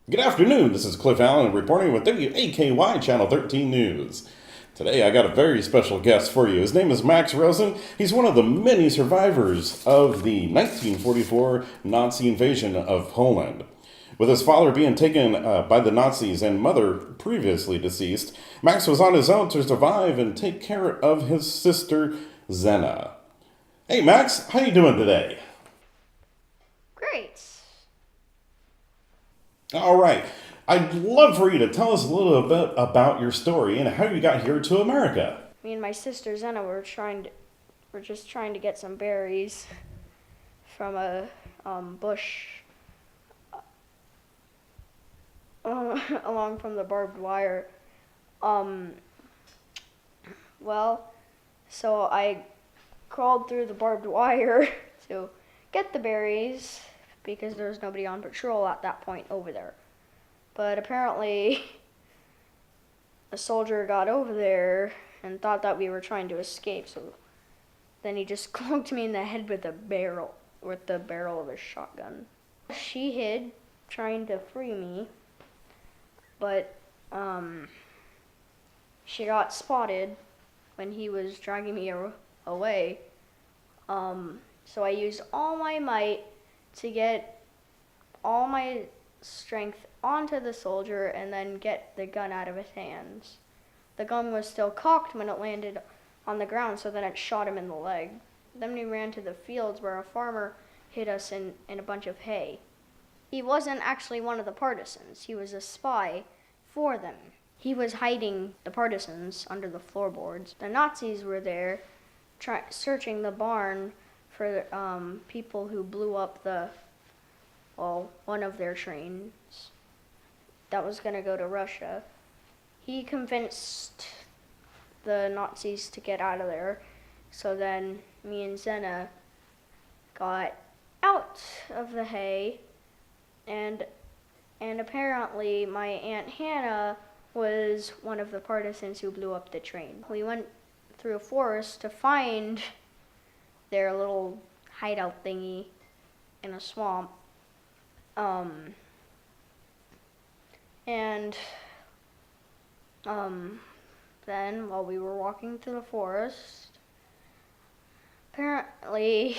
Good afternoon, this is Cliff Allen reporting with WAKY Channel 13 News. Today I got a very special guest for you. His name is Max Rosen. He's one of the many survivors of the 1944 Nazi invasion of Poland. With his father being taken by the Nazis and mother previously deceased, Max was on his own to survive and take care of his sister, Zena. Hey Max, how you doing today? Great. All right. I'd love for you to tell us a little bit about your story and how you got here to America. Me and my sister Zena we're just trying to get some berries from a bush along from the barbed wire. Um, well, so I crawled through the barbed wire to get the berries because there was nobody on patrol at that point over there. But apparently, a soldier got over there and thought that we were trying to escape, so then he just clunked me in the head with the barrel of his shotgun. She hid, trying to free me, but she got spotted when he was dragging me away. So I used all my might to get all my strength onto the soldier and then get the gun out of his hands. The gun was still cocked when it landed on the ground, so then it shot him in the leg. Then we ran to the fields where a farmer hid us in a bunch of hay. He wasn't actually one of the partisans. He was a spy for them. He was hiding the partisans under the floorboards. The Nazis were there searching the barn for people who blew up one of their trains that was going to go to Russia. He convinced the Nazis to get out of there, so then me and Zena got out of the hay, and apparently my Aunt Hannah was one of the partisans who blew up the train. We went through a forest to find their little hideout thingy in a swamp. And then while we were walking through the forest, apparently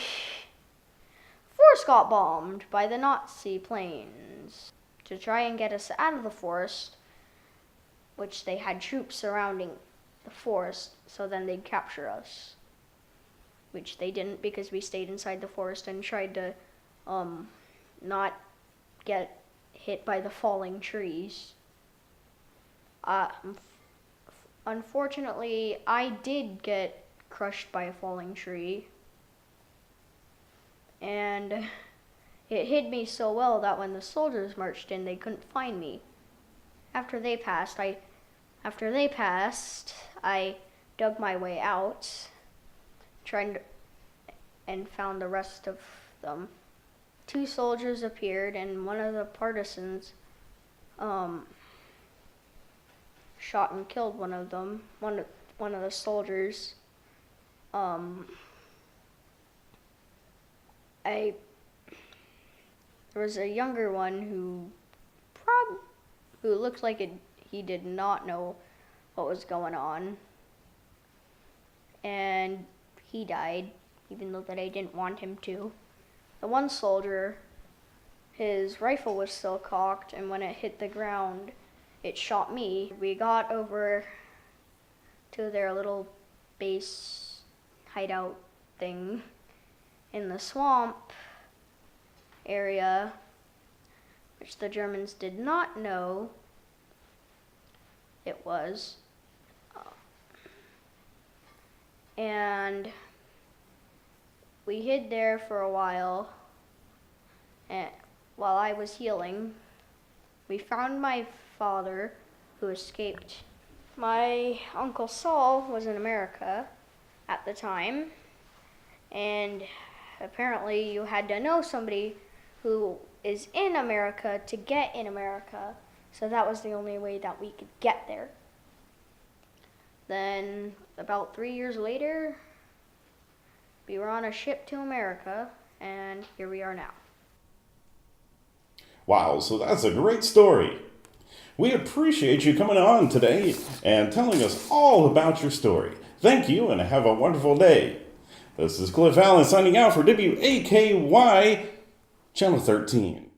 the forest got bombed by the Nazi planes to try and get us out of the forest, which they had troops surrounding the forest, so then they'd capture us, which they didn't because we stayed inside the forest and tried to not get hit by the falling trees. Unfortunately, I did get crushed by a falling tree, and it hid me so well that when the soldiers marched in, they couldn't find me. After they passed, I dug my way out, trying to, and found the rest of them. Two soldiers appeared, and one of the partisans shot and killed one of them. One of the soldiers. I There was a younger one who looked like he did not know what was going on, and he died, even though that I didn't want him to. The one soldier, his rifle was still cocked, and when it hit the ground, it shot me. We got over to their little base hideout thing in the swamp area, which the Germans did not know it was. And we hid there for a while, and while I was healing, we found my father, who escaped. My Uncle Saul was in America at the time, and apparently you had to know somebody who is in America to get in America, so that was the only way that we could get there. Then, about 3 years later, we were on a ship to America, and here we are now. Wow, so that's a great story. We appreciate you coming on today and telling us all about your story. Thank you and have a wonderful day. This is Cliff Allen signing out for WAKY Channel 13.